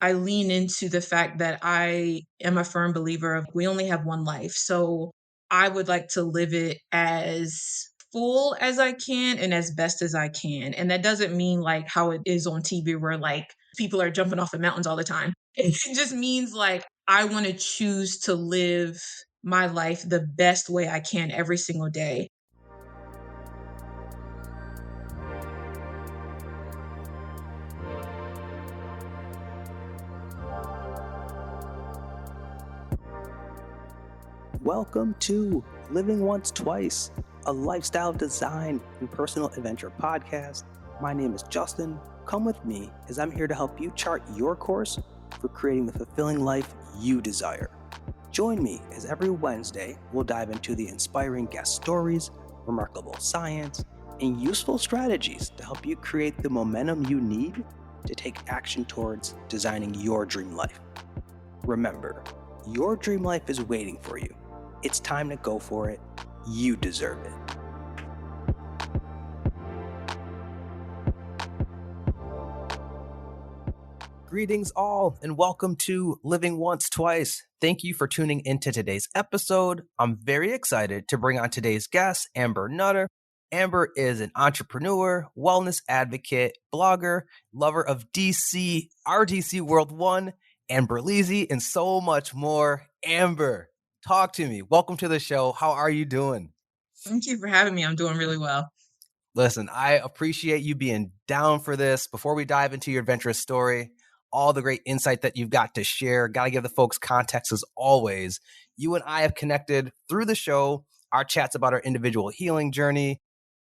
I lean into the fact that I am a firm believer of we only have one life. So I would like to live it as full as I can and as best as I can. And that doesn't mean like how it is on TV where like people are jumping off the mountains all the time. It just means like I want to choose to live my life the best way I can every single day. Welcome to Living Once Twice, a lifestyle design and personal adventure podcast. My name is Justin. Come with me as I'm here to help you chart your course for creating the fulfilling life you desire. Join me as every Wednesday we'll dive into the inspiring guest stories, remarkable science, and useful strategies to help you create the momentum you need to take action towards designing your dream life. Remember, your dream life is waiting for you. It's time to go for it. You deserve it. Greetings all, and welcome to Living Once Twice. Thank you for tuning into today's episode. I'm very excited to bring on today's guest, Amber Nutter. Amber is an entrepreneur, wellness advocate, blogger, lover of RDC World1, and Berleezy, and so much more. Amber, talk to me. Welcome to the show. How are you doing? Thank you for having me. I'm doing really well. Listen, I appreciate you being down for this. Before we dive into your adventurous story, all the great insight that you've got to share, got to give the folks context as always. You and I have connected through the show, our chats about our individual healing journey,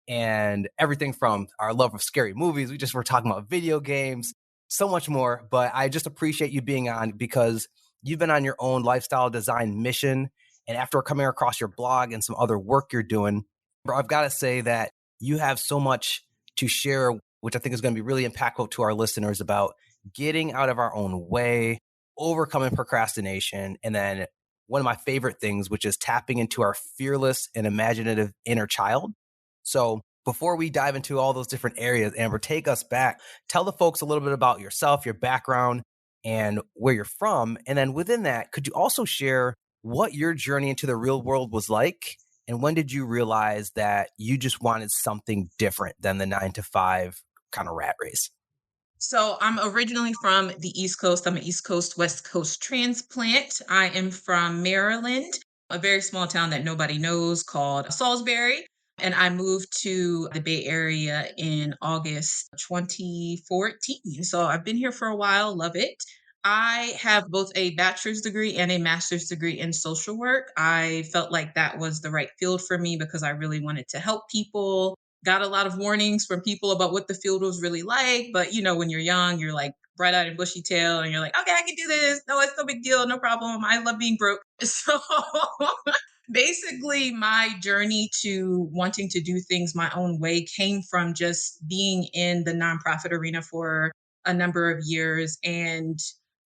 and everything from our love of scary movies. We just were talking about video games, so much more. But I just appreciate you being on because you've been on your own lifestyle design mission. And after coming across your blog and some other work you're doing, bro, I've got to say that you have so much to share, which I think is going to be really impactful to our listeners about getting out of our own way, overcoming procrastination, and then one of my favorite things, which is tapping into our fearless and imaginative inner child. So before we dive into all those different areas, Amber, take us back. Tell the folks a little bit about yourself, your background, and where you're from. And then within that, could you also share what your journey into the real world was like? And when did you realize that you just wanted something different than the 9 to 5 kind of rat race? So I'm originally from the East Coast. I'm an East Coast, West Coast transplant. I am from Maryland, a very small town that nobody knows called Salisbury. And I moved to the Bay Area in August 2014. So I've been here for a while, love it. I have both a bachelor's degree and a master's degree in social work. I felt like that was the right field for me because I really wanted to help people. Got a lot of warnings from people about what the field was really like. But, when you're young, you're like bright-eyed and bushy-tailed and you're like, okay, I can do this. No, it's no big deal. No problem. I love being broke. So basically my journey to wanting to do things my own way came from just being in the nonprofit arena for a number of years and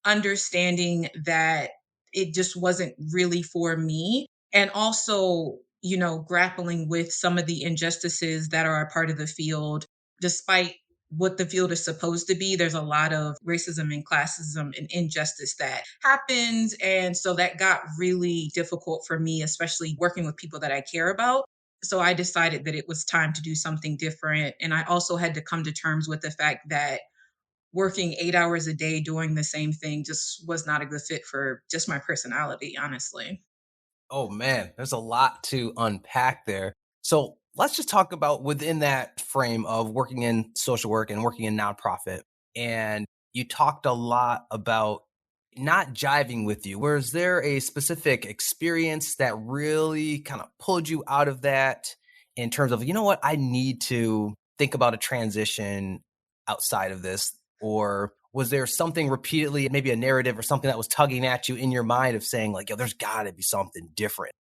understanding that it just wasn't really for me. And also, grappling with some of the injustices that are a part of the field, despite what the field is supposed to be, there's a lot of racism and classism and injustice that happens. And so that got really difficult for me, especially working with people that I care about. So I decided that it was time to do something different. And I also had to come to terms with the fact that working 8 hours a day doing the same thing just was not a good fit for just my personality, honestly. Oh man, there's a lot to unpack there. So let's just talk about within that frame of working in social work and working in nonprofit. And you talked a lot about not jiving with you. Was there a specific experience that really kind of pulled you out of that in terms of, you know what, I need to think about a transition outside of this? Or was there something repeatedly, maybe a narrative or something that was tugging at you in your mind of saying like, yo, there's got to be something different?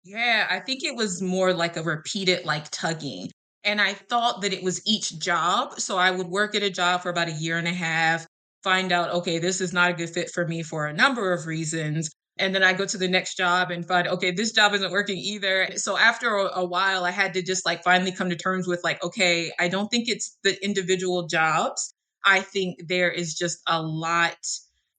Yeah, I think it was more like a repeated like tugging. And I thought that it was each job. So I would work at a job for about a year and a half, find out, okay, this is not a good fit for me for a number of reasons. And then I go to the next job and find, okay, this job isn't working either. So after a while, I had to just like finally come to terms with like, okay, I don't think it's the individual jobs. I think there is just a lot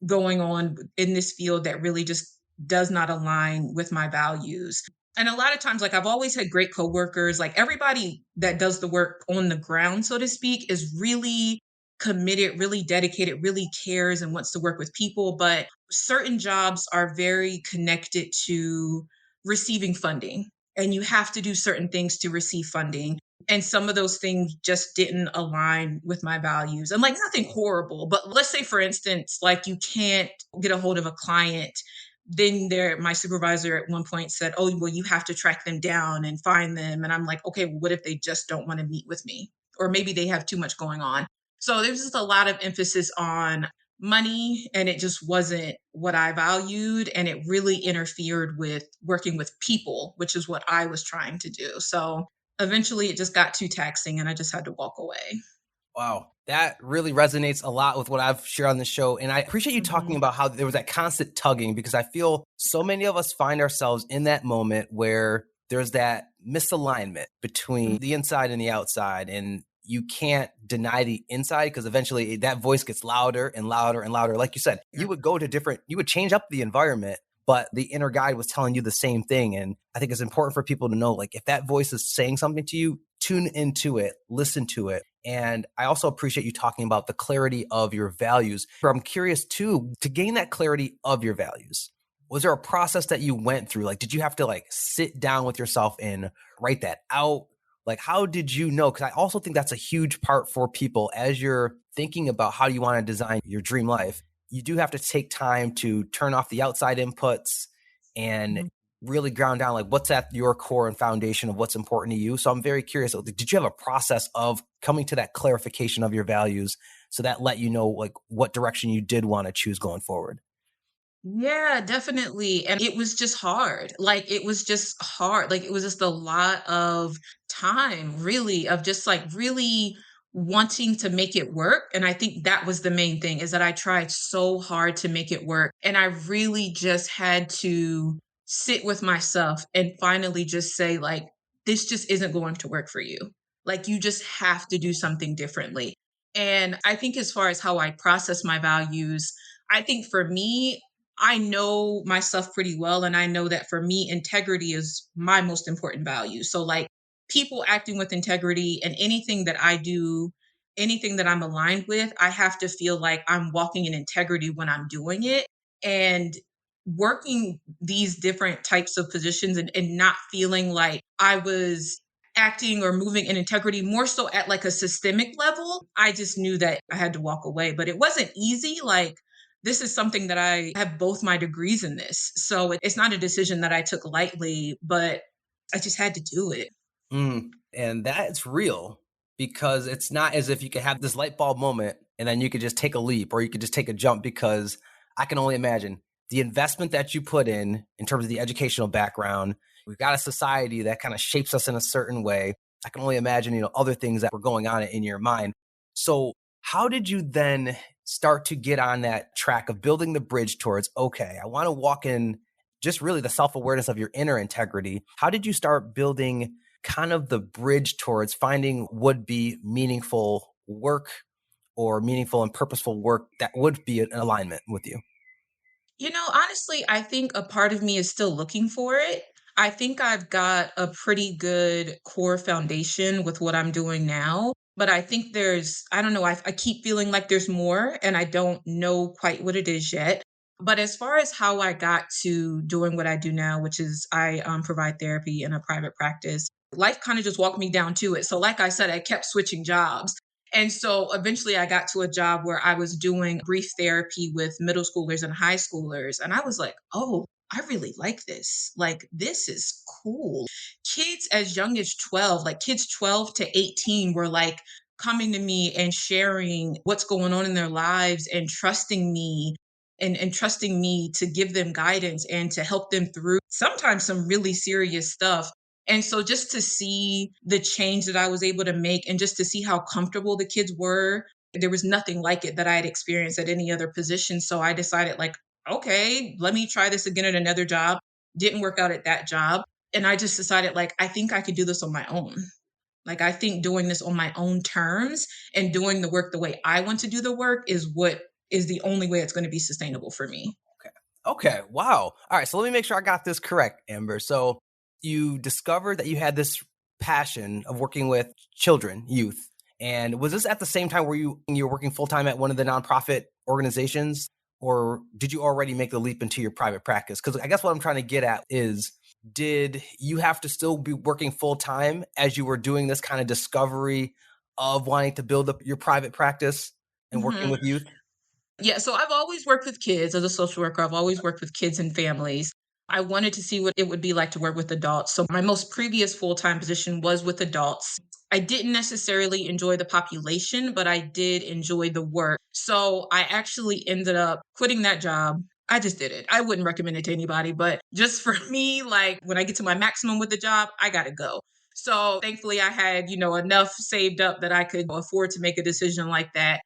going on in this field that really just does not align with my values. And a lot of times, like I've always had great coworkers, like everybody that does the work on the ground, so to speak, is really committed, really dedicated, really cares and wants to work with people. But certain jobs are very connected to receiving funding, and you have to do certain things to receive funding. And some of those things just didn't align with my values. And like nothing horrible, but let's say, for instance, like you can't get a hold of a client. Then my supervisor at one point said, "Oh, well, you have to track them down and find them." And I'm like, okay, well, what if they just don't want to meet with me? Or maybe they have too much going on. So there's just a lot of emphasis on money, and it just wasn't what I valued. And it really interfered with working with people, which is what I was trying to do. So eventually it just got too taxing and I just had to walk away. Wow. That really resonates a lot with what I've shared on the show. And I appreciate you talking Mhm. about how there was that constant tugging, because I feel so many of us find ourselves in that moment where there's that misalignment between the inside and the outside. And you can't deny the inside, because eventually that voice gets louder and louder and louder. Like you said, Yeah. you would change up the environment, but the inner guide was telling you the same thing. And I think it's important for people to know, like, if that voice is saying something to you, tune into it, listen to it. And I also appreciate you talking about the clarity of your values. But I'm curious too, to gain that clarity of your values, was there a process that you went through? Like, did you have to like sit down with yourself and write that out? Like, how did you know? Because I also think that's a huge part for people as you're thinking about how you want to design your dream life. You do have to take time to turn off the outside inputs and Mhm. really ground down like what's at your core and foundation of what's important to you. So I'm very curious, did you have a process of coming to that clarification of your values so that let you know like what direction you did want to choose going forward? Yeah, definitely. And it was just hard. Like it was just hard. Like it was just a lot of time, really, of just like really wanting to make it work. And I think that was the main thing, is that I tried so hard to make it work. And I really just had to sit with myself and finally just say, like, this just isn't going to work for you. Like you just have to do something differently. And I think as far as how I process my values, I think for me, I know myself pretty well. And I know that for me, integrity is my most important value. So, like, people acting with integrity and anything that I do, anything that I'm aligned with, I have to feel like I'm walking in integrity when I'm doing it. And working these different types of positions, and not feeling like I was acting or moving in integrity more so at like a systemic level, I just knew that I had to walk away. But it wasn't easy. Like, this is something that I have both my degrees in this. So it's not a decision that I took lightly, but I just had to do it. And that's real, because it's not as if you could have this light bulb moment and then you could just take a leap or you could just take a jump, because I can only imagine the investment that you put in terms of the educational background. We've got a society that kind of shapes us in a certain way. I can only imagine, other things that were going on in your mind. So how did you then start to get on that track of building the bridge towards, okay, I want to walk in just really the self-awareness of your inner integrity? How did you start building kind of the bridge towards finding would be meaningful work, or meaningful and purposeful work that would be in alignment with you? Honestly, I think a part of me is still looking for it. I think I've got a pretty good core foundation with what I'm doing now. But I think I don't know, I keep feeling like there's more and I don't know quite what it is yet. But as far as how I got to doing what I do now, which is I provide therapy in a private practice, life kind of just walked me down to it. So, like I said, I kept switching jobs. And so eventually I got to a job where I was doing brief therapy with middle schoolers and high schoolers. And I was like, oh, I really like this. Like, this is cool. Kids as young as 12, like kids 12 to 18, were like coming to me and sharing what's going on in their lives and trusting me, and trusting me to give them guidance and to help them through sometimes some really serious stuff. And so just to see the change that I was able to make, and just to see how comfortable the kids were, there was nothing like it that I had experienced at any other position. So I decided, like, okay, let me try this again at another job. Didn't work out at that job. And I just decided, like, I think I could do this on my own. Like, I think doing this on my own terms and doing the work the way I want to do the work is what is the only way it's going to be sustainable for me. Okay. Okay. Wow. All right. So let me make sure I got this correct, Amber. So you discovered that you had this passion of working with children, youth. And was this at the same time where you were working full time at one of the nonprofit organizations? Or did you already make the leap into your private practice? Because I guess what I'm trying to get at is, did you have to still be working full time as you were doing this kind of discovery of wanting to build up your private practice and working Mhm. with youth? Yeah, so I've always worked with kids as a social worker. I've always worked with kids and families. I wanted to see what it would be like to work with adults. So my most previous full-time position was with adults. I didn't necessarily enjoy the population, but I did enjoy the work. So I actually ended up quitting that job. I just did it. I wouldn't recommend it to anybody, but just for me, like when I get to my maximum with the job, I got to go. So thankfully I had, enough saved up that I could afford to make a decision like that.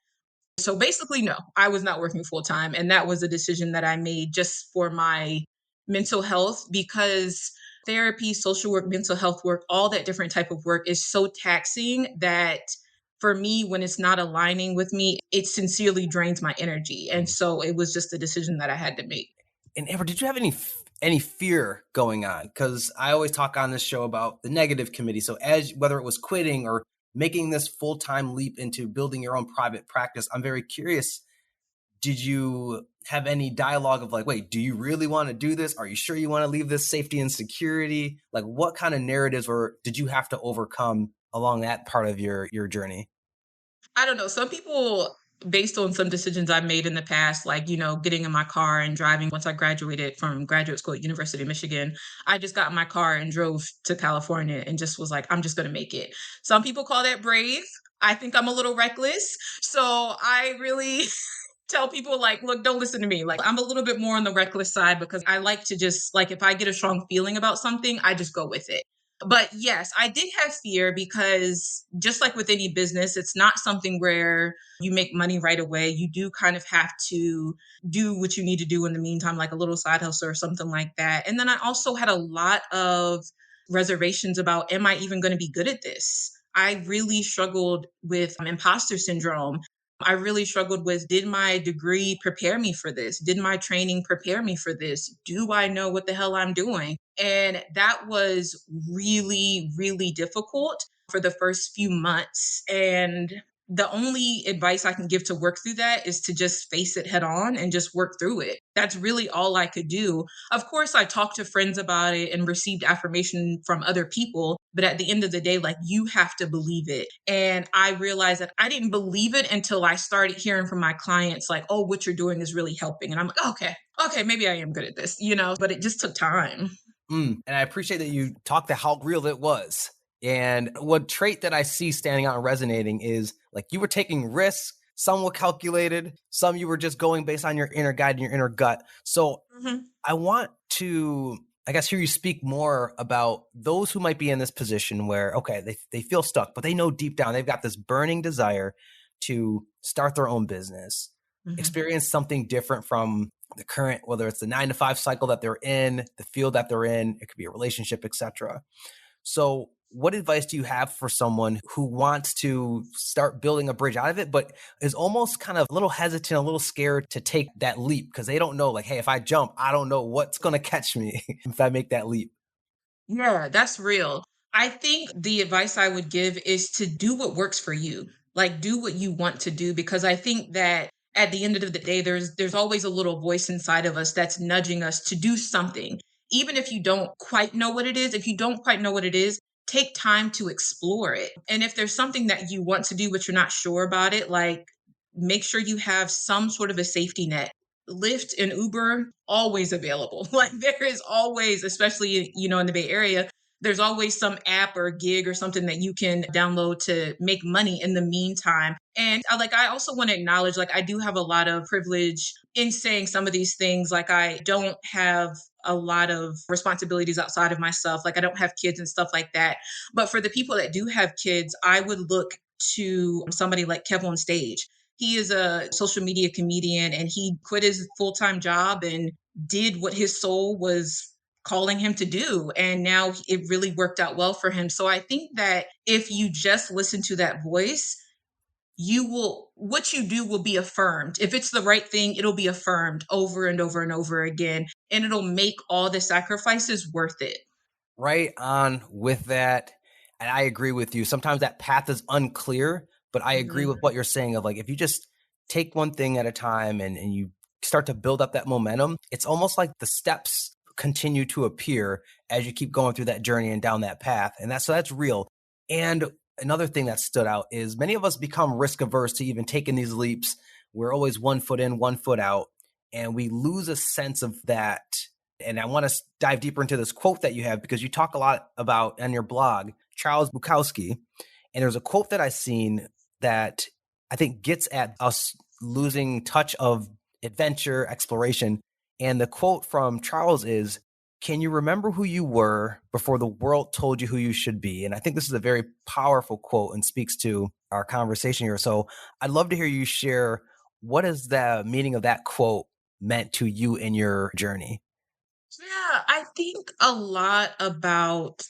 So basically, no, I was not working full time. And that was a decision that I made just for my mental health because therapy, social work, mental health work, all that different type of work is so taxing that for me, when it's not aligning with me, it sincerely drains my energy. And so it was just a decision that I had to make. And Amber, did you have any fear going on? Because I always talk on this show about the negative committee. So as whether it was quitting or making this full time leap into building your own private practice, I'm very curious. Did you have any dialogue of like, wait, do you really want to do this? Are you sure you want to leave this safety and security? Like, what kind of narratives or did you have to overcome along that part of your journey? I don't know. Some people, based on some decisions I've made in the past, like, getting in my car and driving once I graduated from graduate school at University of Michigan, I just got in my car and drove to California and just was like, I'm just going to make it. Some people call that brave. I think I'm a little reckless. So I really tell people like, look, don't listen to me. Like I'm a little bit more on the reckless side because I like to just like if I get a strong feeling about something, I just go with it. But yes, I did have fear because just like with any business, it's not something where you make money right away. You do kind of have to do what you need to do in the meantime, like a little side hustle or something like that. And then I also had a lot of reservations about, am I even going to be good at this? I really struggled with imposter syndrome. I really struggled with, did my degree prepare me for this? Did my training prepare me for this? Do I know what the hell I'm doing? And that was really, really difficult for the first few months. And the only advice I can give to work through that is to just face it head on and just work through it. That's really all I could do. Of course, I talked to friends about it and received affirmation from other people. But at the end of the day, like you have to believe it. And I realized that I didn't believe it until I started hearing from my clients, like, oh, what you're doing is really helping. And I'm like, okay, maybe I am good at this, but it just took time. And I appreciate that you talked to how real it was. And what trait that I see standing out and resonating is like you were taking risks, some were calculated, some you were just going based on your inner guide and your inner gut. So Mhm. I want to, I guess, hear you speak more about those who might be in this position where, okay, they feel stuck, but they know deep down they've got this burning desire to start their own business, Mhm. experience something different from the current, whether it's the 9 to 5 cycle that they're in, the field that they're in, it could be a relationship, etc. So what advice do you have for someone who wants to start building a bridge out of it, but is almost kind of a little hesitant, a little scared to take that leap because they don't know, like, hey, if I jump, I don't know what's going to catch me if I make that leap? Yeah, that's real. I think the advice I would give is to do what works for you. Like do what you want to do because I think that at the end of the day there's always a little voice inside of us that's nudging us to do something. Even if you don't quite know what it is, if you don't quite know what it is, take time to explore it. And if there's something that you want to do but you're not sure about it, like make sure you have some sort of a safety net. Lyft and Uber always available. Like there is always, especially in the Bay Area, there's always some app or gig or something that you can download to make money in the meantime. And I also want to acknowledge like I do have a lot of privilege in saying some of these things. Like I don't have a lot of responsibilities outside of myself. Like I don't have kids and stuff like that. But for the people that do have kids, I would look to somebody like Kev on Stage. He is a social media comedian and he quit his full-time job and did what his soul was calling him to do. And now it really worked out well for him. So I think that if you just listen to that voice, what you do will be affirmed. If it's the right thing, it'll be affirmed over and over and over again, and it'll make all the sacrifices worth it. Right on with that. And I agree with you. Sometimes that path is unclear, but I agree Mhm. with what you're saying of like, if you just take one thing at a time and you start to build up that momentum, it's almost like the steps continue to appear as you keep going through that journey and down that path. And that's real. And another thing that stood out is many of us become risk averse to even taking these leaps. We're always 1 foot in, 1 foot out, and we lose a sense of that. And I want to dive deeper into this quote that you have because you talk a lot about on your blog, Charles Bukowski. And there's a quote that I've seen that I think gets at us losing touch of adventure, exploration. And the quote from Charles is, "Can you remember who you were before the world told you who you should be?" And I think this is a very powerful quote and speaks to our conversation here. So I'd love to hear you share what is the meaning of that quote meant to you in your journey. Yeah, I think a lot about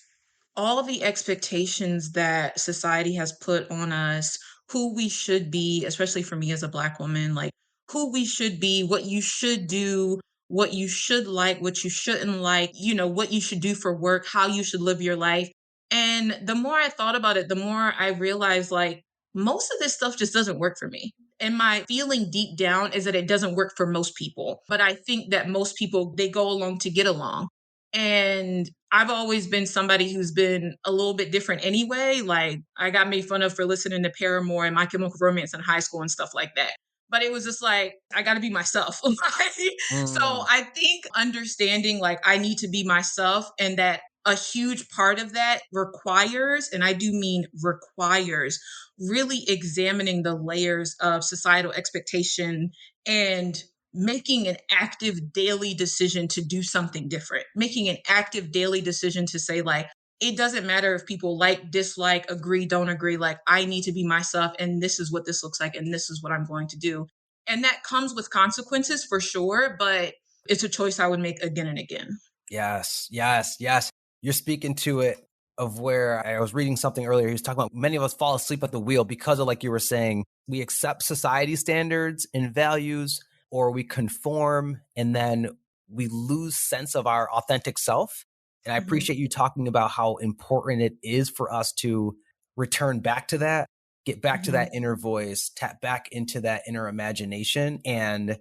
all the expectations that society has put on us, who we should be, especially for me as a Black woman, like who we should be, what you should do, what you should like, what you shouldn't like, what you should do for work, how you should live your life. And the more I thought about it, the more I realized like most of this stuff just doesn't work for me. And my feeling deep down is that it doesn't work for most people. But I think that most people, they go along to get along. And I've always been somebody who's been a little bit different anyway. Like I got made fun of for listening to Paramore and My Chemical Romance in high school and stuff like that. But it was just like I got to be myself. So Mm. I think understanding like I need to be myself and that a huge part of that requires, and I do mean requires, really examining the layers of societal expectation and making an active daily decision to do something different, making an active daily decision to say, like, it doesn't matter if people like, dislike, agree, don't agree. Like, I need to be myself, and this is what this looks like, and this is what I'm going to do. And that comes with consequences for sure, but it's a choice I would make again and again. Yes, yes, yes. You're speaking to it of where I was reading something earlier. He was talking about many of us fall asleep at the wheel because of, like you were saying, we accept society standards and values, or we conform, and then we lose sense of our authentic self. And I Mhm, appreciate you talking about how important it is for us to return back to that, get back to that mhm, inner voice, tap back into that inner imagination, and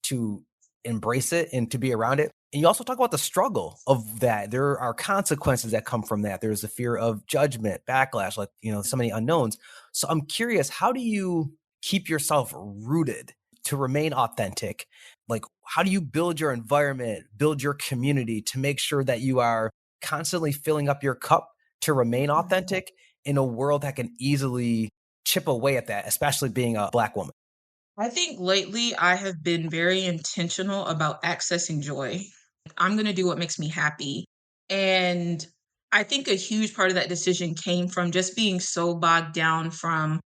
to embrace it and to be around it. And you also talk about the struggle of that. There are consequences that come from that. There's the fear of judgment, backlash, like, so many unknowns. So I'm curious, how do you keep yourself rooted to remain authentic? Like, how do you build your environment, build your community to make sure that you are constantly filling up your cup to remain mhm. authentic in a world that can easily chip away at that, especially being a Black woman? I think lately I have been very intentional about accessing joy. I'm going to do what makes me happy. And I think a huge part of that decision came from just being so bogged down from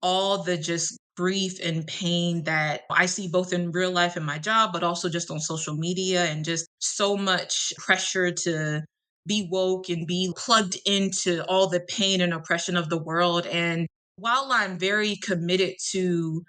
all the just grief and pain that I see both in real life and my job, but also just on social media and just so much pressure to be woke and be plugged into all the pain and oppression of the world. And while I'm very committed to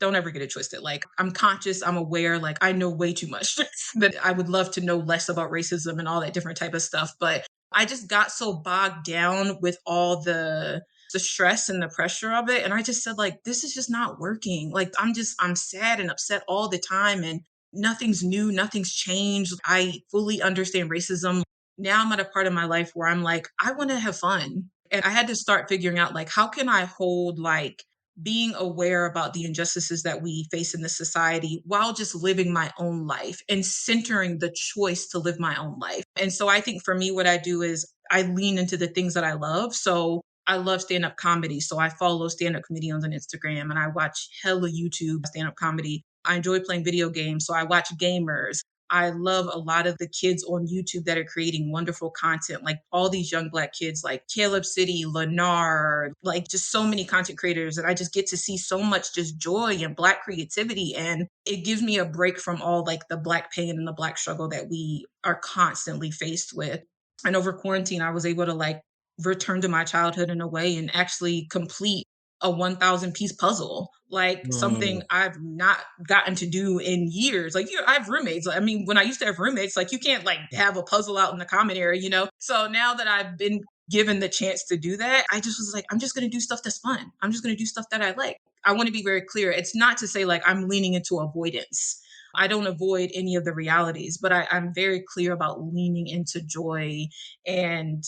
don't ever get it twisted. Like, I'm conscious, I'm aware, like, I know way too much that I would love to know less about racism and all that different type of stuff. But I just got so bogged down with all the stress and the pressure of it. And I just said, like, this is just not working. Like, I'm sad and upset all the time. And nothing's new, nothing's changed. I fully understand racism. Now I'm at a part of my life where I'm like, I want to have fun. And I had to start figuring out, like, how can I hold like being aware about the injustices that we face in this society while just living my own life and centering the choice to live my own life. And so I think for me, what I do is I lean into the things that I love. So I love stand up comedy. So I follow stand up comedians on Instagram and I watch hella YouTube stand up comedy. I enjoy playing video games. So I watch gamers. I love a lot of the kids on YouTube that are creating wonderful content, like all these young Black kids, like Caleb City, Lennar, like just so many content creators. And I just get to see so much just joy and Black creativity. And it gives me a break from all like the Black pain and the Black struggle that we are constantly faced with. And over quarantine, I was able to like return to my childhood in a way and actually complete a 1,000 piece puzzle, like Mm. something I've not gotten to do in years. Like, I have roommates. I mean, when I used to have roommates, like, you can't like have a puzzle out in the common area. So now that I've been given the chance to do that, I just was like, I'm just going to do stuff that's fun. I'm just going to do stuff that I like. I want to be very clear. It's not to say like I'm leaning into avoidance. I don't avoid any of the realities, but I'm very clear about leaning into joy. And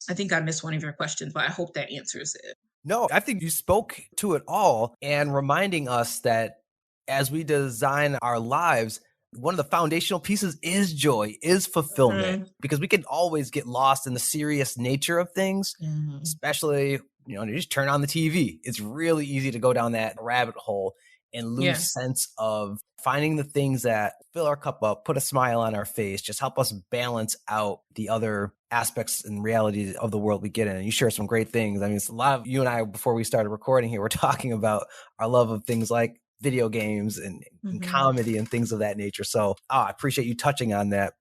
I think I missed one of your questions, but I hope that answers it. No, I think you spoke to it all and reminding us that as we design our lives, one of the foundational pieces is joy, is fulfillment, Mhm. because we can always get lost in the serious nature of things, Mhm. especially, you just turn on the TV. It's really easy to go down that rabbit hole and lose Yes. sense of finding the things that fill our cup up, put a smile on our face, just help us balance out the other aspects and realities of the world we get in. And you share some great things. I mean, it's a lot of you and I, before we started recording here, we're talking about our love of things like video games and Mhm. comedy and things of that nature. So I appreciate you touching on that.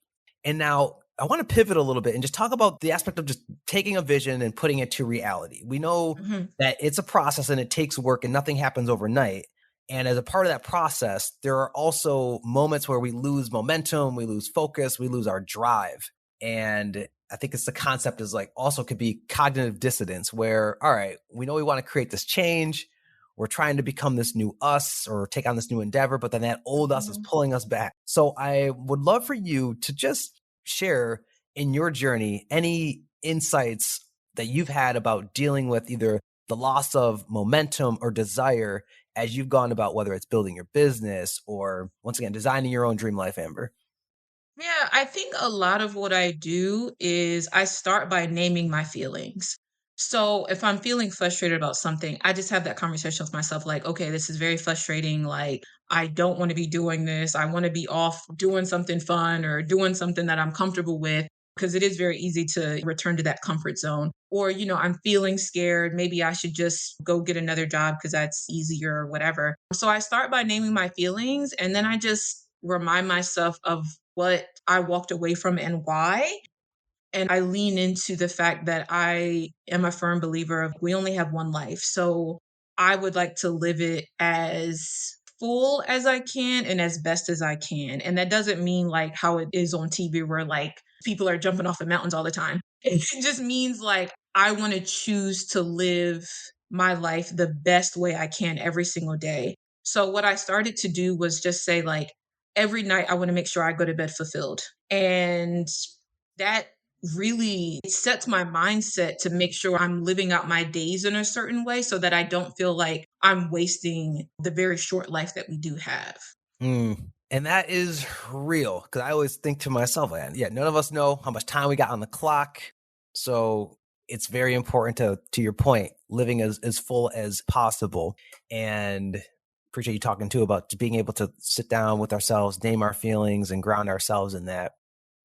And now I want to pivot a little bit and just talk about the aspect of just taking a vision and putting it to reality. We know Mhm. that it's a process and it takes work and nothing happens overnight. And as a part of that process, there are also moments where we lose momentum, we lose focus, we lose our drive. And I think it's the concept is like also could be cognitive dissonance where, all right, we know we want to create this change. We're trying to become this new us or take on this new endeavor, but then that old us is Mhm. pulling us back. So I would love for you to just share in your journey any insights that you've had about dealing with either the loss of momentum or desire as you've gone about whether it's building your business or once again designing your own dream life, Amber. Yeah, I think a lot of what I do is I start by naming my feelings. So if I'm feeling frustrated about something, I just have that conversation with myself like, okay, this is very frustrating. Like, I don't want to be doing this. I want to be off doing something fun or doing something that I'm comfortable with because it is very easy to return to that comfort zone. Or, I'm feeling scared. Maybe I should just go get another job because that's easier or whatever. So I start by naming my feelings and then I just remind myself of what I walked away from and why. And I lean into the fact that I am a firm believer of we only have one life. So I would like to live it as full as I can and as best as I can. And that doesn't mean like how it is on TV where like people are jumping off of mountains all the time. It just means like I want to choose to live my life the best way I can every single day. So what I started to do was just say like every night I want to make sure I go to bed fulfilled. And that really sets my mindset to make sure I'm living out my days in a certain way so that I don't feel like I'm wasting the very short life that we do have. And that is real because I always think to myself, man, yeah, none of us know how much time we got on the clock. So it's very important to your point, living as full as possible. And appreciate you talking too about being able to sit down with ourselves, name our feelings, and ground ourselves in that.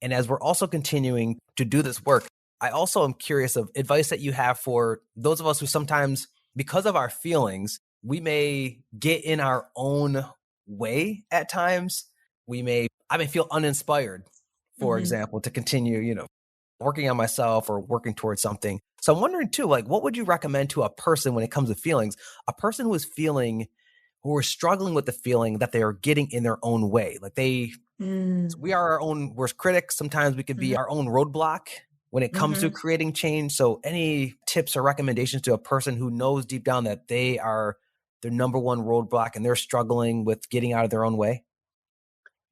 And as we're also continuing to do this work, I also am curious of advice that you have for those of us who sometimes, because of our feelings, we may get in our own way at times. I may feel uninspired, for Mhm. example, to continue, working on myself or working towards something. So I'm wondering too, like, what would you recommend to a person when it comes to feelings? A person who are struggling with the feeling that they are getting in their own way. Like Mm. we are our own worst critics. Sometimes we could be Mhm. our own roadblock when it comes to Mhm. creating change. So any tips or recommendations to a person who knows deep down that they are their number one roadblock and they're struggling with getting out of their own way?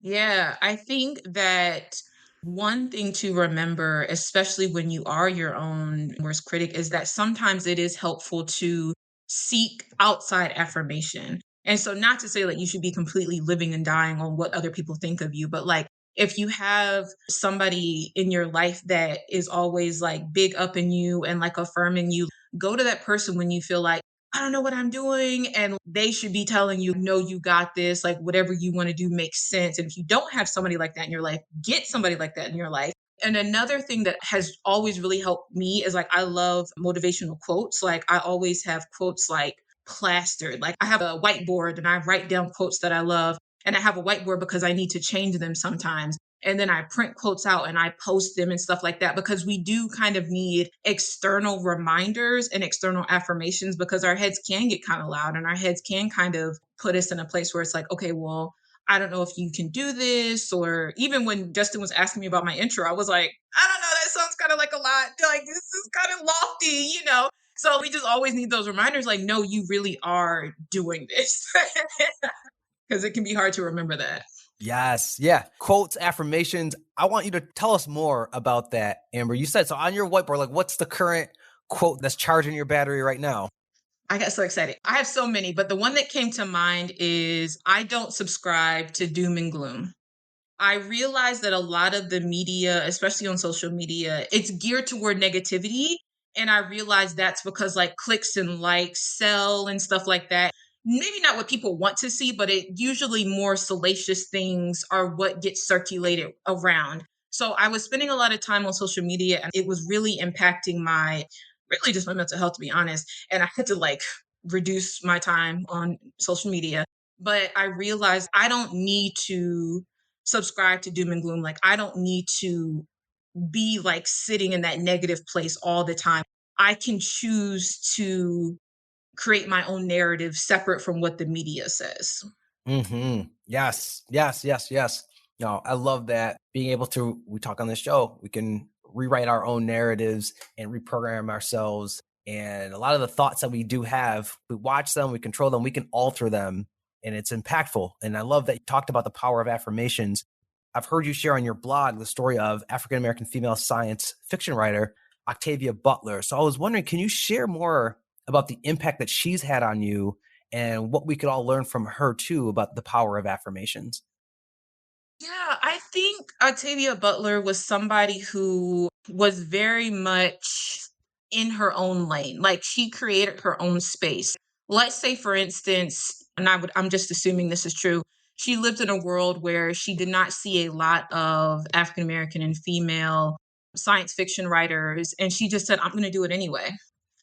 Yeah, I think that one thing to remember, especially when you are your own worst critic, is that sometimes it is helpful to seek outside affirmation. And so, not to say like you should be completely living and dying on what other people think of you, but like if you have somebody in your life that is always like big up in you and like affirming you, go to that person when you feel like, I don't know what I'm doing. And they should be telling you, no, you got this. Like, whatever you want to do makes sense. And if you don't have somebody like that in your life, get somebody like that in your life. And another thing that has always really helped me is like, I love motivational quotes. Like, I always have quotes like plastered. Like, I have a whiteboard and I write down quotes that I love. And I have a whiteboard because I need to change them sometimes. And then I print quotes out and I post them and stuff like that, because we do kind of need external reminders and external affirmations, because our heads can get kind of loud and our heads can kind of put us in a place where it's like, okay, well, I don't know if you can do this. Or even when Justin was asking me about my intro, I was like, I don't know, that sounds kind of like a lot. Like, this is kind of lofty. So we just always need those reminders like, no, you really are doing this. Because it can be hard to remember that. Yes. Yeah. Quotes, affirmations. I want you to tell us more about that, Amber. You said so on your whiteboard, like what's the current quote that's charging your battery right now? I got so excited. I have so many, but the one that came to mind is, I don't subscribe to doom and gloom. I realize that a lot of the media, especially on social media, it's geared toward negativity. And I realize that's because like clicks and likes sell and stuff like that. Maybe not what people want to see, but it usually more salacious things are what gets circulated around. So I was spending a lot of time on social media and it was really impacting really just my mental health, to be honest. And I had to like reduce my time on social media. But I realized I don't need to subscribe to doom and gloom. Like, I don't need to be like sitting in that negative place all the time. I can choose to create my own narrative separate from what the media says. Yes. Yes. Yes. Yes. No, I love that. Being able to, we talk on this show, we can rewrite our own narratives and reprogram ourselves. And a lot of the thoughts that we do have, we watch them, we control them, we can alter them, and it's impactful. And I love that you talked about the power of affirmations. I've heard you share on your blog the story of African American female science fiction writer Octavia Butler. So I was wondering, can you share more about the impact that she's had on you and what we could all learn from her too about the power of affirmations? Yeah, I think Octavia Butler was somebody who was very much in her own lane. Like, she created her own space. Let's say, for instance, and I'm just assuming this is true. She lived in a world where she did not see a lot of African American and female science fiction writers, and she just said, "I'm going to do it anyway."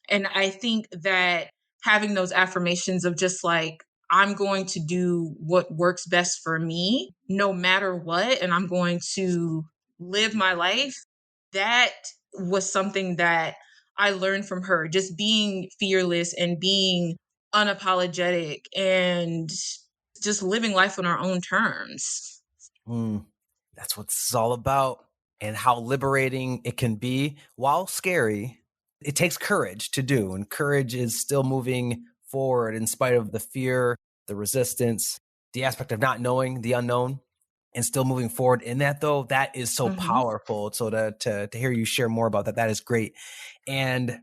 And I think that having those affirmations of just like, I'm going to do what works best for me, no matter what, and I'm going to live my life, that was something that I learned from her. Just being fearless and being unapologetic and just living life on our own terms. Mm, that's what this is all about, and how liberating it can be while scary. It takes courage to do, and courage is still moving forward in spite of the fear, the resistance, the aspect of not knowing the unknown, and still moving forward in that. Though that is so Mhm. powerful. So to hear you share more about that, that is great. And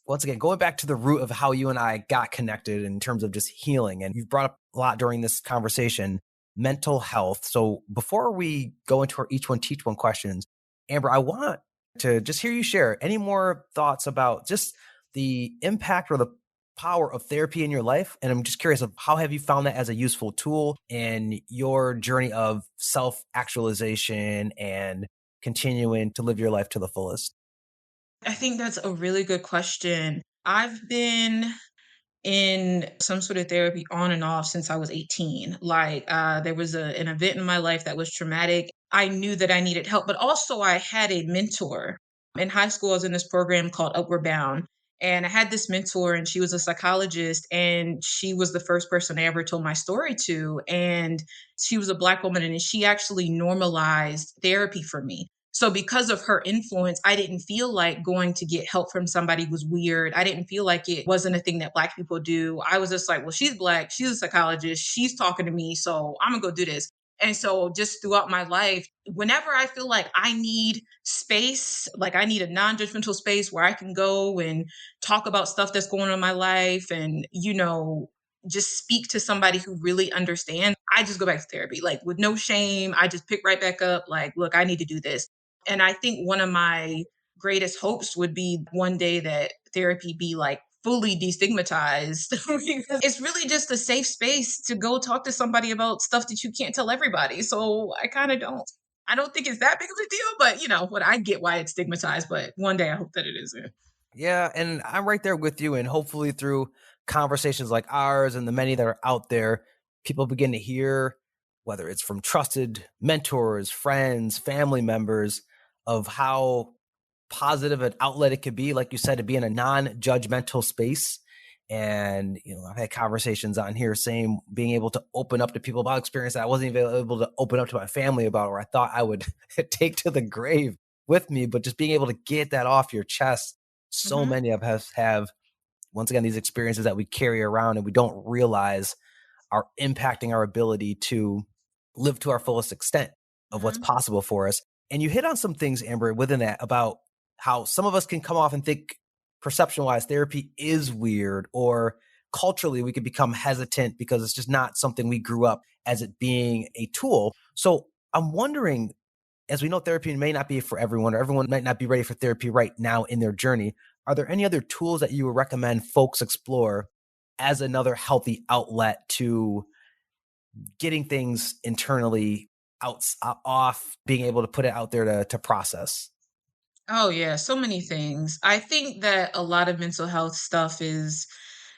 once again, going back to the root of how you and I got connected in terms of just healing, and you've brought up a lot during this conversation, mental health. So before we go into our each one teach one questions, Amber, I want to just hear you share any more thoughts about just the impact or the power of therapy in your life. And I'm just curious of how have you found that as a useful tool in your journey of self actualization and continuing to live your life to the fullest? I think that's a really good question. I've been in some sort of therapy on and off since I was 18. Like, there was an event in my life that was traumatic. I knew that I needed help, but also I had a mentor. In high school, I was in this program called Upward Bound. And I had this mentor, and she was a psychologist, and she was the first person I ever told my story to. And she was a Black woman, and she actually normalized therapy for me. So because of her influence, I didn't feel like going to get help from somebody was weird. I didn't feel like it wasn't a thing that Black people do. I was just like, well, she's Black, she's a psychologist, she's talking to me, so I'm gonna go do this. And so just throughout my life, whenever I feel like I need space, like I need a non-judgmental space where I can go and talk about stuff that's going on in my life and, just speak to somebody who really understands, I just go back to therapy, like with no shame. I just pick right back up, like, look, I need to do this. And I think one of my greatest hopes would be one day that therapy be like fully destigmatized because it's really just a safe space to go talk to somebody about stuff that you can't tell everybody. So I don't think it's that big of a deal, but what, I get why it's stigmatized, but one day I hope that it isn't. Yeah, and I'm right there with you. And hopefully, through conversations like ours and the many that are out there, people begin to hear whether it's from trusted mentors, friends, family members, of how positive an outlet it could be, like you said, to be in a non-judgmental space. And I've had conversations on here saying being able to open up to people about experience that I wasn't even able to open up to my family about, or I thought I would take to the grave with me, but just being able to get that off your chest. So Mhm. many of us have, once again, these experiences that we carry around and we don't realize are impacting our ability to live to our fullest extent of what's Mhm. possible for us. And you hit on some things, Amber, within that about how some of us can come off and think perception wise therapy is weird, or culturally we could become hesitant because it's just not something we grew up as it being a tool. So I'm wondering, as we know, therapy may not be for everyone, or everyone might not be ready for therapy right now in their journey. Are there any other tools that you would recommend folks explore as another healthy outlet to getting things internally off, being able to put it out there to process? Oh, yeah, so many things. I think that a lot of mental health stuff is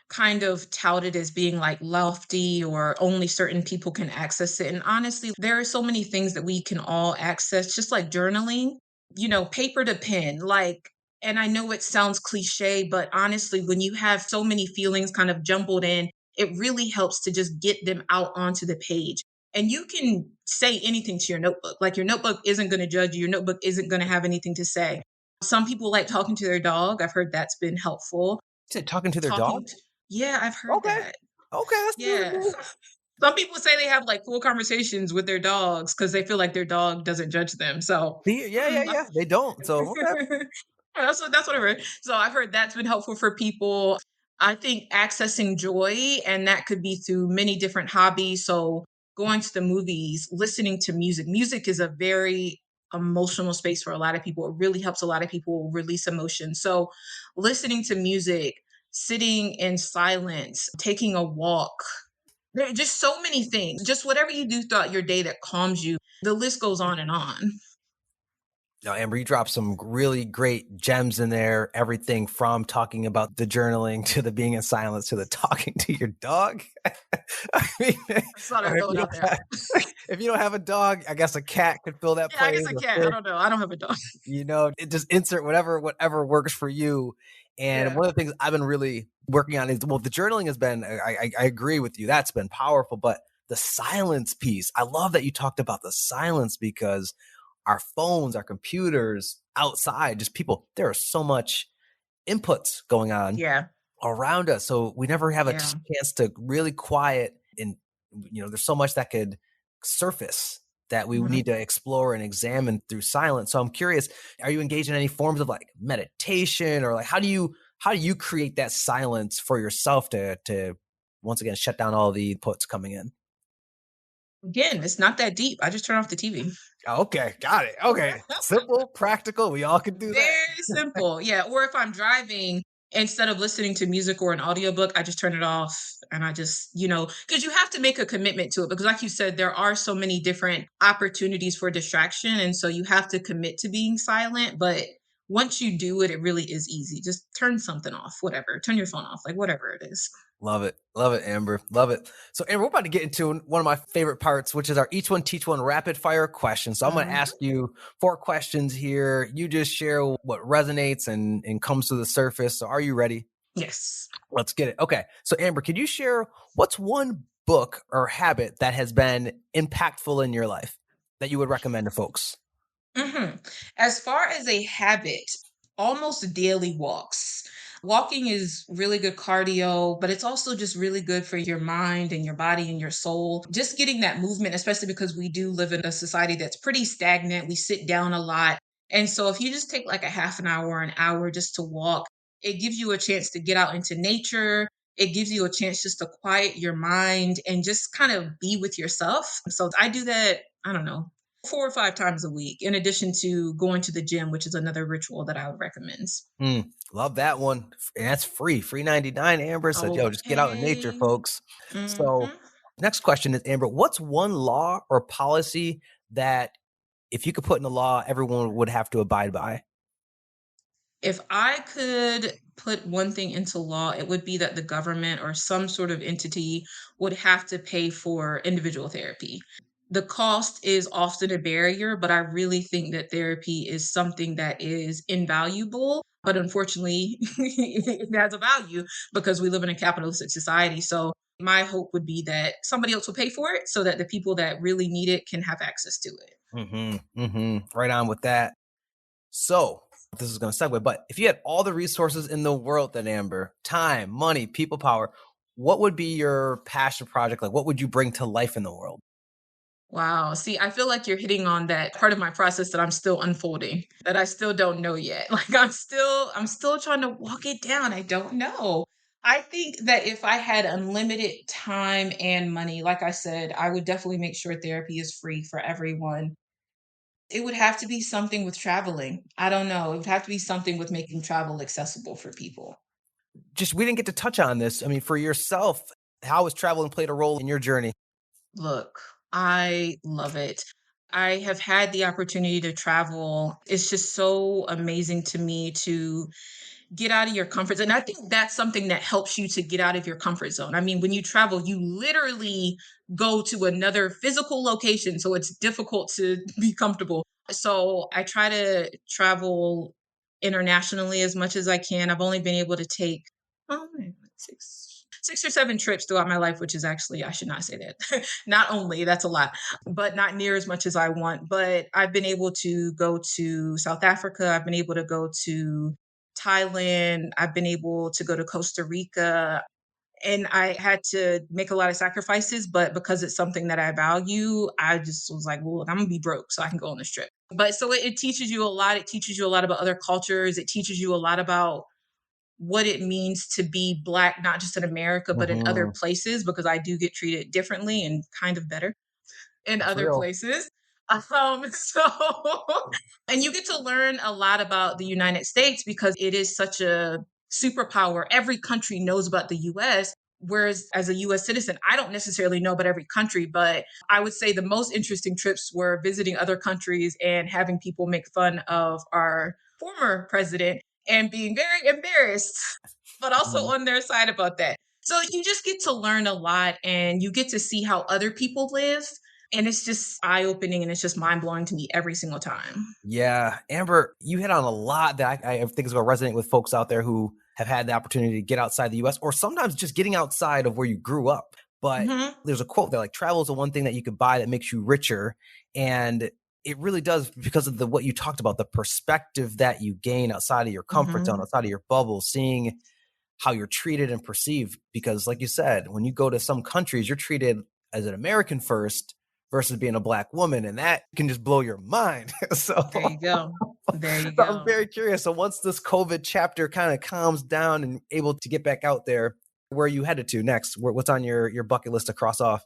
kind of touted as being like lofty or only certain people can access it. And honestly, there are so many things that we can all access, just like journaling, paper to pen. And I know it sounds cliche, but honestly, when you have so many feelings kind of jumbled in, it really helps to just get them out onto the page. And you can say anything to your notebook. Like your notebook isn't going to judge you, your notebook isn't going to have anything to say. Some people like talking to their dog. I've heard that's been helpful. Is it talking to their Talking dog? t Yeah, I've heard Okay. that. Okay, that's Yeah. Some people say they have, like, full conversations with their dogs because they feel like their dog doesn't judge them, so, yeah, yeah, I've yeah. They don't. So okay. that's what I've heard. So I've heard that's been helpful for people. I think accessing joy, and that could be through many different hobbies. So going to the movies, listening to music. Music is a very emotional space for a lot of people. It really helps a lot of people release emotion. So listening to music, sitting in silence, taking a walk. There are just so many things. Just whatever you do throughout your day that calms you. The list goes on and on. Now, Amber, you dropped some really great gems in there. Everything from talking about the journaling to the being in silence to the talking to your dog. I mean, I just thought I'd or throw it out there. if you don't have a dog, I guess a cat could fill that Yeah, I guess place. I A can't. I fish, don't know. I don't have a dog. it just insert whatever works for you. And Yeah. one of the things I've been really working on is, well, the journaling has been, I agree with you, that's been powerful, but the silence piece, I love that you talked about the silence, because our phones, our computers, outside, just people, there are so much inputs going on Yeah. around us. So we never have a Yeah. chance to really quiet. And, there's so much that could surface that we would Mhm. need to explore and examine through silence. So I'm curious, are you engaged in any forms of like meditation, or like how do you create that silence for yourself to once again shut down all the inputs coming in? Again, it's not that deep. I just turn off the TV. Okay, got it. Okay. Simple, practical. We all can do that. Very simple. Yeah. Or if I'm driving, instead of listening to music or an audiobook, I just turn it off and I just, because you have to make a commitment to it. Because, like you said, there are so many different opportunities for distraction. And so you have to commit to being silent. But once you do it, it really is easy. Just turn something off, whatever. Turn your phone off, like whatever it is. Love it. Love it, Amber. Love it. So, Amber, we're about to get into one of my favorite parts, which is our each one teach one rapid fire question. So I'm going to Mhm. ask you 4 questions here. You just share what resonates and comes to the surface. So are you ready? Yes. Let's get it. Okay. So, Amber, could you share what's one book or habit that has been impactful in your life that you would recommend to folks? Mhm. As far as a habit, almost daily walks. Walking is really good cardio, but it's also just really good for your mind and your body and your soul. Just getting that movement, especially because we do live in a society that's pretty stagnant. We sit down a lot. And so if you just take like a half an hour just to walk, it gives you a chance to get out into nature. It gives you a chance just to quiet your mind and just kind of be with yourself. So I do that, I don't know, 4 or 5 times a week, in addition to going to the gym, which is another ritual that I would recommend. Love that one. And that's free 99. Amber said, yo, just get out in nature, Okay. folks. So, Mhm. next question is, Amber, what's one law or policy that if you could put in the law, everyone would have to abide by? If I could put one thing into law, it would be that the government or some sort of entity would have to pay for individual therapy. The cost is often a barrier, but I really think that therapy is something that is invaluable. But unfortunately, it has a value because we live in a capitalistic society. So my hope would be that somebody else will pay for it so that the people that really need it can have access to it. Right on with that. So this is going to segue, but if you had all the resources in the world, then Amber, time, money, people power, what would be your passion project? Like, what would you bring to life in the world? Wow. See, I feel like you're hitting on that part of my process that I'm still unfolding, that I still don't know yet. Like I'm still trying to walk it down. I don't know. I think that if I had unlimited time and money, like I said, I would definitely make sure therapy is free for everyone. It would have to be something with traveling. I don't know. It would have to be something with making travel accessible for people. Just we didn't get to touch on this. I mean, for yourself, how has traveling played a role in your journey? Look, I love it. I have had the opportunity to travel. It's just so amazing to me to get out of your comfort zone. And I think that's something that helps you to get out of your comfort zone. I mean, when you travel, you literally go to another physical location. So it's difficult to be comfortable. So I try to travel internationally as much as I can. I've only been able to take six or seven trips throughout my life, which is actually, I should not say that. Not only, that's a lot, but not near as much as I want. But I've been able to go to South Africa. I've been able to go to Thailand. I've been able to go to Costa Rica. And I had to make a lot of sacrifices, but because it's something that I value, I just was like, well, I'm gonna be broke so I can go on this trip. But so it teaches you a lot. It teaches you a lot about other cultures. It teaches you a lot about what it means to be Black, not just in America, but in other Hmm. places, because I do get treated differently and kind of better in That's other real. places. So, and you get to learn a lot about the United States because it is such a superpower. Every country knows about the US. Whereas as a US citizen, I don't necessarily know about every country, but I would say the most interesting trips were visiting other countries and having people make fun of our former president and being very embarrassed, but also Mhm. on their side about that. So you just get to learn a lot and you get to see how other people live and it's just eye-opening and it's just mind-blowing to me every single time. Yeah, Amber, you hit on a lot that I think is going to resonate with folks out there who have had the opportunity to get outside the US or sometimes just getting outside of where you grew up. But Mhm. there's a quote that like travel is the one thing that you could buy that makes you richer. And it really does because of the what you talked about, the perspective that you gain outside of your comfort zone, Mhm. outside of your bubble, seeing how you're treated and perceived. Because, like you said, when you go to some countries, you're treated as an American first versus being a Black woman, and that can just blow your mind. There you go. There you So I'm go. very curious. So once this COVID chapter kind of calms down and able to get back out there, where are you headed to next? What's on your bucket list to cross off?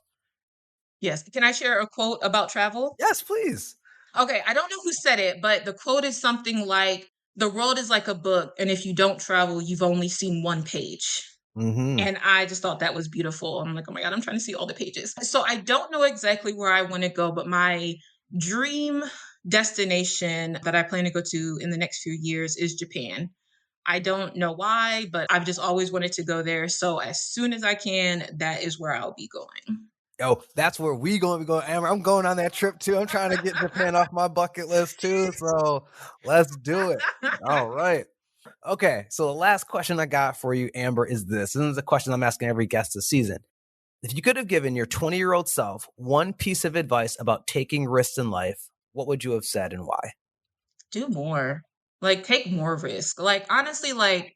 Yes. Can I share a quote about travel? Yes, please. Okay, I don't know who said it, but the quote is something like, "The world is like a book, and if you don't travel, you've only seen one page." Hmm. And I just thought that was beautiful. I'm like, "Oh my god, I'm trying to see all the pages." So I don't know exactly where I want to go, but my dream destination that I plan to go to in the next few years is Japan. I don't know why, but I've just always wanted to go there. So as soon as I can, that is where I'll be going. Yo, that's where we going to be going. Amber, I'm going on that trip too. I'm trying to get Japan off my bucket list too. So let's do it. All right. Okay. So the last question I got for you, Amber, is this. This is a question I'm asking every guest this season. If you could have given your 20-year-old self one piece of advice about taking risks in life, what would you have said and why? Do more. Like take more risk. Like honestly, like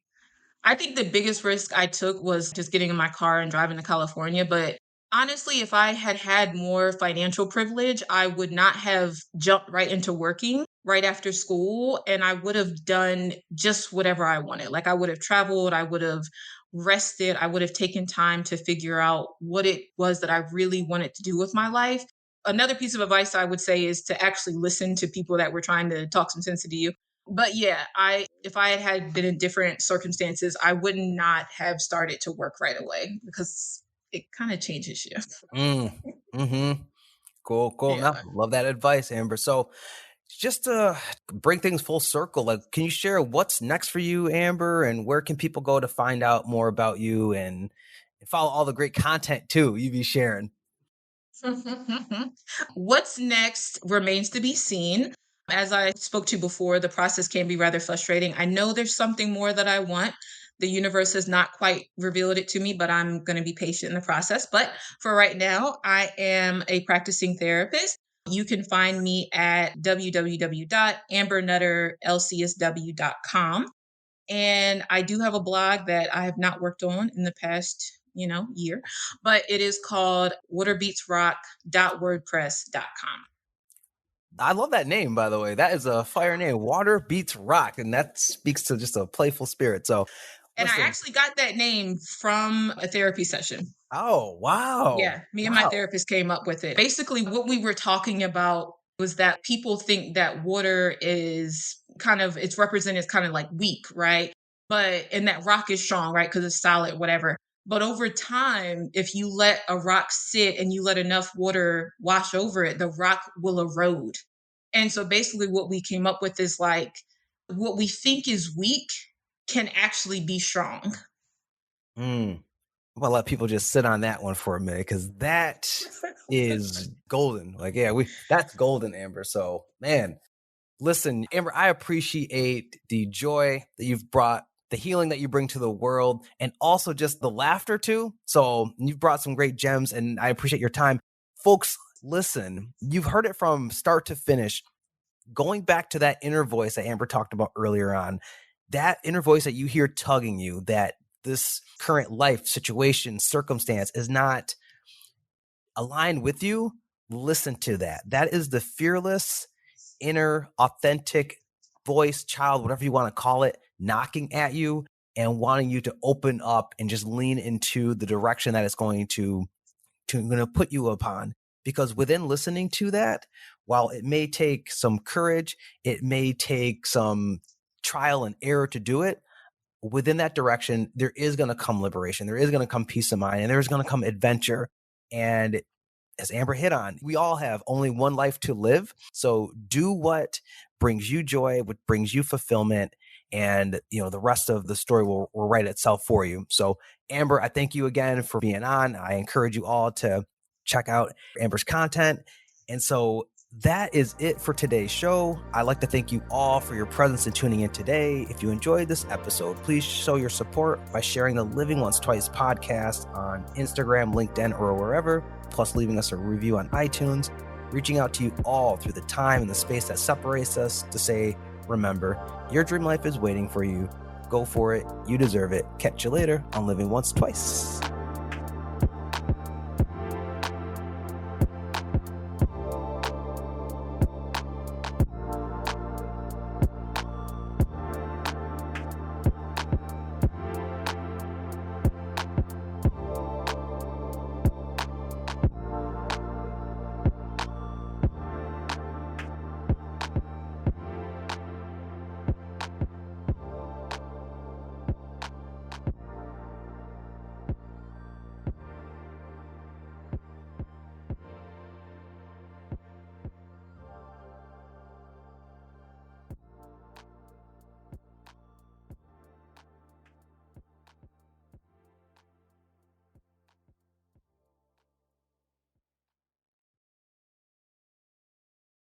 I think the biggest risk I took was just getting in my car and driving to California. But honestly, if I had had more financial privilege, I would not have jumped right into working right after school. And I would have done just whatever I wanted. Like I would have traveled, I would have rested, I would have taken time to figure out what it was that I really wanted to do with my life. Another piece of advice I would say is to actually listen to people that were trying to talk some sense into you. But yeah, I if I had been in different circumstances, I would not have started to work right away because it kind of changes you. Mm, mm-hmm. Cool, cool. Yeah. Now, love that advice, Amber. So just to bring things full circle, like, can you share what's next for you, Amber, and where can people go to find out more about you and follow all the great content too you be sharing? What's next remains to be seen. As I spoke to before, the process can be rather frustrating. I know there's something more that I want. The universe has not quite revealed it to me, but I'm going to be patient in the process. But for right now, I am a practicing therapist. You can find me at www.ambernutterlcsw.com. And I do have a blog that I have not worked on in the past, year, but it is called waterbeatsrock.wordpress.com. I love that name, by the way. That is a fire name. Water Beats Rock. And that speaks to just a playful spirit. So And I listen. actually got that name from a therapy session. Oh, wow. Yeah, me and my Wow. therapist came up with it. Basically, what we were talking about was that people think that water is it's represented as kind of like weak, right? And that rock is strong, right? Because it's solid, whatever. But over time, if you let a rock sit and you let enough water wash over it, the rock will erode. And so basically, what we came up with is like what we think is weak can actually be strong. Mm. I'm gonna let people just sit on that one for a minute because that is golden. Like, yeah, that's golden, Amber. So, man, listen, Amber, I appreciate the joy that you've brought, the healing that you bring to the world, and also just the laughter too. So, you've brought some great gems, and I appreciate your time, folks. Listen, you've heard it from start to finish. Going back to that inner voice that Amber talked about earlier on, that inner voice that you hear tugging you, that this current life situation, circumstance is not aligned with you, listen to that. That is the fearless, inner, authentic voice, child, whatever you want to call it, knocking at you and wanting you to open up and just lean into the direction that it's going to put you upon. Because within listening to that, while it may take some courage, it may take some trial and error to do it, within that direction, there is going to come liberation. There is going to come peace of mind, and there's going to come adventure. And as Amber hit on, we all have only one life to live. So do what brings you joy, what brings you fulfillment, and the rest of the story will write itself for you. So Amber, I thank you again for being on. I encourage you all to check out Amber's content. And so that is it for today's show. I'd like to thank you all for your presence and tuning in today. If you enjoyed this episode, please show your support by sharing the Living Once Twice podcast on Instagram, LinkedIn, or wherever, plus leaving us a review on iTunes, reaching out to you all through the time and the space that separates us to say, remember, your dream life is waiting for you. Go for it. You deserve it. Catch you later on Living Once Twice.